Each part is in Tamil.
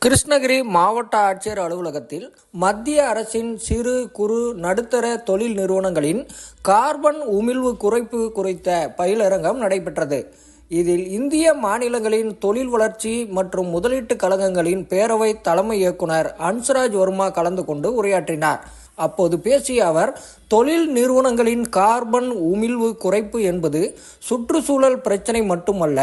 கிருஷ்ணகிரி மாவட்ட ஆட்சியர் அலுவலகத்தில் மத்திய அரசின் சிறு குறு நடுத்தர தொழில் நிறுவனங்களின் கார்பன் உமிழ்வு குறைப்பு குறித்த பயிலரங்கம் நடைபெற்றது. இதில் இந்திய மாநிலங்களின் தொழில் வளர்ச்சி மற்றும் முதலீட்டு கழகங்களின் பேரவை தலைமை இயக்குனர் அன்சுராஜ் வர்மா கலந்து கொண்டு உரையாற்றினார். அப்போது பேசிய அவர், தொழில் நிறுவனங்களின் கார்பன் உமிழ்வு குறைப்பு என்பது சுற்றுச்சூழல் பிரச்சனை மட்டுமல்ல,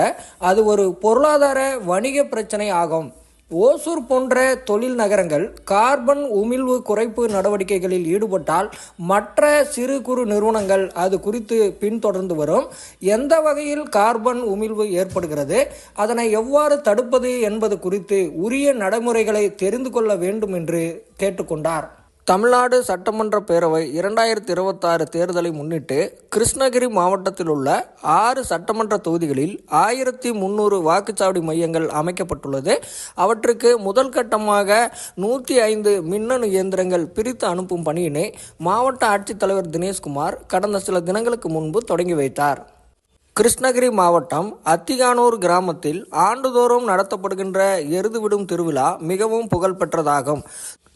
அது ஒரு பொருளாதார வணிக பிரச்சனை ஆகும். ஓசூர் போன்ற தொழில் நகரங்கள் கார்பன் உமிழ்வு குறைப்பு நடவடிக்கைகளில் ஈடுபட்டால் மற்ற சிறு குறு நிறுவனங்கள் அது குறித்து பின்தொடர்ந்து வரும். எந்த வகையில் கார்பன் உமிழ்வு ஏற்படுகிறது, அதனை எவ்வாறு தடுப்பது என்பது குறித்து உரிய நடைமுறைகளை தெரிந்து கொள்ள வேண்டும் என்று கேட்டுக்கொண்டார். தமிழ்நாடு சட்டமன்ற பேரவை 2026 தேர்தலை முன்னிட்டு கிருஷ்ணகிரி மாவட்டத்தில் உள்ள 6 சட்டமன்ற தொகுதிகளில் 1300 வாக்குச்சாவடி மையங்கள் அமைக்கப்பட்டுள்ளது. அவற்றுக்கு முதல் கட்டமாக 105 மின்னணு இயந்திரங்கள் பிரித்து அனுப்பும் பணியினை மாவட்ட ஆட்சித்தலைவர் தினேஷ்குமார் கடந்த சில தினங்களுக்கு முன்பு தொடங்கி வைத்தார். கிருஷ்ணகிரி மாவட்டம் அத்திகானூர் கிராமத்தில் ஆண்டுதோறும் நடத்தப்படுகின்ற எருதுவிடும் திருவிழா மிகவும் புகழ்பெற்றதாகும்.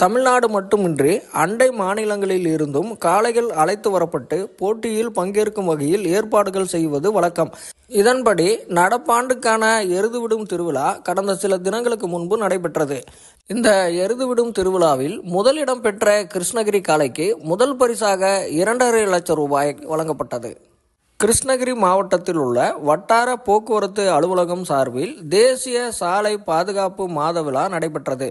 தமிழ்நாடு மட்டுமின்றி அண்டை மாநிலங்களில் இருந்தும் காளைகள் அழைத்து வரப்பட்டு போட்டியில் பங்கேற்கும் வகையில் ஏற்பாடுகள் செய்வது வழக்கம். இதன்படி நடப்பாண்டுக்கான எருதுவிடும் திருவிழா கடந்த சில தினங்களுக்கு முன்பு நடைபெற்றது. இந்த எருதுவிடும் திருவிழாவில் முதலிடம் பெற்ற கிருஷ்ணகிரி காளைக்கு முதல் பரிசாக 2.5 லட்சம் ரூபாய் வழங்கப்பட்டது. கிருஷ்ணகிரி மாவட்டத்தில் உள்ள வட்டார போக்குவரத்து அலுவலகம் சார்பில் தேசிய சாலை பாதுகாப்பு மாத விழா நடைபெற்றது.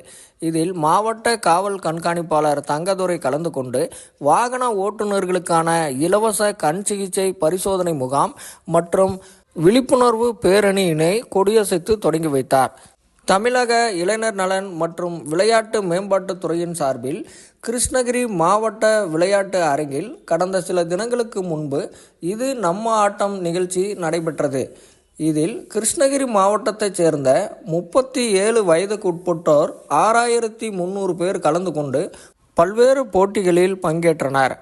இதில் மாவட்ட காவல் கண்காணிப்பாளர் தங்கதுரை கலந்து கொண்டு வாகன ஓட்டுநர்களுக்கான இலவச கண் சிகிச்சை பரிசோதனை முகாம் மற்றும் விழிப்புணர்வு பேரணியினை கொடியசைத்து தொடங்கி வைத்தார். தமிழக இளைஞர் நலன் மற்றும் விளையாட்டு மேம்பாட்டுத் துறையின் சார்பில் கிருஷ்ணகிரி மாவட்ட விளையாட்டு அரங்கில் கடந்த சில தினங்களுக்கு முன்பு இது நம்ம ஆட்டம் நிகழ்ச்சி நடைபெற்றது. இதில் கிருஷ்ணகிரி மாவட்டத்தைச் சேர்ந்த 37 வயதுக்குட்பட்டோர் 6300 பேர் கலந்து கொண்டு பல்வேறு போட்டிகளில் பங்கேற்றனர்.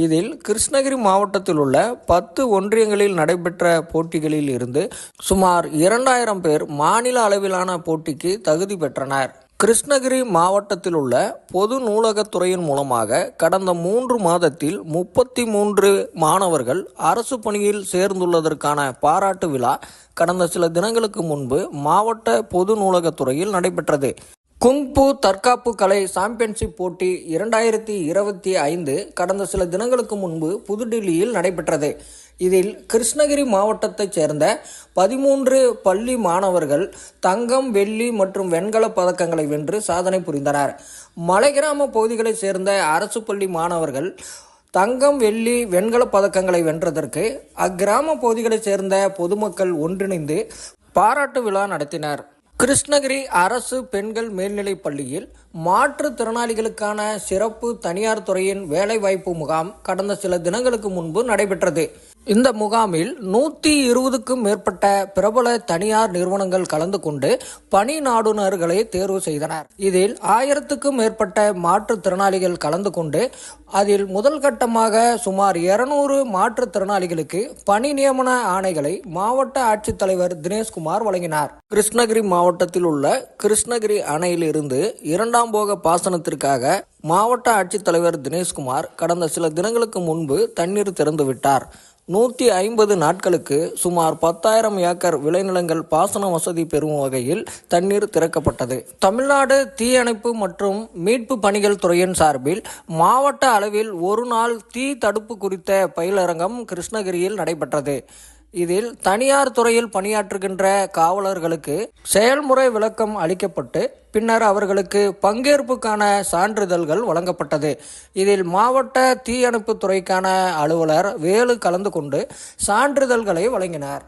இதில் கிருஷ்ணகிரி மாவட்டத்தில் உள்ள 10 ஒன்றியங்களில் நடைபெற்ற போட்டிகளில் இருந்து சுமார் 2000 பேர் மாநில அளவிலான போட்டிக்கு தகுதி பெற்றனர். கிருஷ்ணகிரி மாவட்டத்தில் உள்ள பொது நூலகத்துறையின் மூலமாக கடந்த 3 மாதத்தில் 33 மாணவர்கள் அரசு பணியில் சேர்ந்துள்ளதற்கான பாராட்டு விழா கடந்த சில தினங்களுக்கு முன்பு மாவட்ட பொது நூலகத்துறையில் நடைபெற்றது. குங்ஃபூ தற்காப்பு கலை சாம்பியன்ஷிப் போட்டி 2025 கடந்த சில தினங்களுக்கு முன்பு புதுடில்லியில் நடைபெற்றது. இதில் கிருஷ்ணகிரி மாவட்டத்தைச் சேர்ந்த 13 பள்ளி மாணவர்கள் தங்கம், வெள்ளி மற்றும் வெண்கல பதக்கங்களை வென்று சாதனை புரிந்தனர். மலை கிராம பகுதிகளைச் சேர்ந்த அரசு பள்ளி மாணவர்கள் தங்கம், வெள்ளி, வெண்கல பதக்கங்களை வென்றதற்கு அக்கிராம பகுதிகளைச் சேர்ந்த பொதுமக்கள் ஒன்றிணைந்து பாராட்டு விழா நடத்தினர். கிருஷ்ணகிரி அரசு பெண்கள் மேல்நிலைப் பள்ளியில் மாற்றுத்திறனாளிகளுக்கான சிறப்பு தனியார் துறையின் வேலைவாய்ப்பு முகாம் கடந்த சில தினங்களுக்கு முன்பு நடைபெற்றது. இந்த முகாமில் 120க்கும் மேற்பட்ட பிரபல தனியார் நிறுவனங்கள் கலந்து கொண்டு பணி நாடுனர்களை தேர்வு செய்தனர். இதில் 1000க்கும் மேற்பட்ட மாற்றுத்திறனாளிகள் கலந்து கொண்டு அதில் முதல் கட்டமாக சுமார் 200 மாற்றுத்திறனாளிகளுக்கு பணி நியமன ஆணைகளை மாவட்ட ஆட்சித்தலைவர் தினேஷ்குமார் வழங்கினார். கிருஷ்ணகிரி மாவட்டத்தில் உள்ள கிருஷ்ணகிரி அணையில் இருந்து 2ஆம் போக பாசனத்திற்காக மாவட்ட ஆட்சித்தலைவர் தினேஷ்குமார் கடந்த சில தினங்களுக்கு முன்பு தண்ணீர் திறந்துவிட்டார். 150 நாட்களுக்கு சுமார் 10,000 ஏக்கர் விளைநிலங்கள் பாசன வசதி பெறும் வகையில் தண்ணீர் திறக்கப்பட்டது. தமிழ்நாடு தீயணைப்பு மற்றும் மீட்பு பணிகள் துறையின் சார்பில் மாவட்ட அளவில் ஒரு நாள் தீ தடுப்பு குறித்த பயிலரங்கம் கிருஷ்ணகிரியில் நடைபெற்றது. இதில் தனியார் துறையில் பணியாற்றுகின்ற காவலர்களுக்கு செயல்முறை விளக்கம் அளிக்கப்பட்டு பின்னர் அவர்களுக்கு பங்கேற்புக்கான சான்றிதழ்கள் வழங்கப்பட்டது. இதில் மாவட்ட தீயணைப்பு துறைக்கான அலுவலர் வேலு கலந்து கொண்டு சான்றிதழ்களை வழங்கினார்.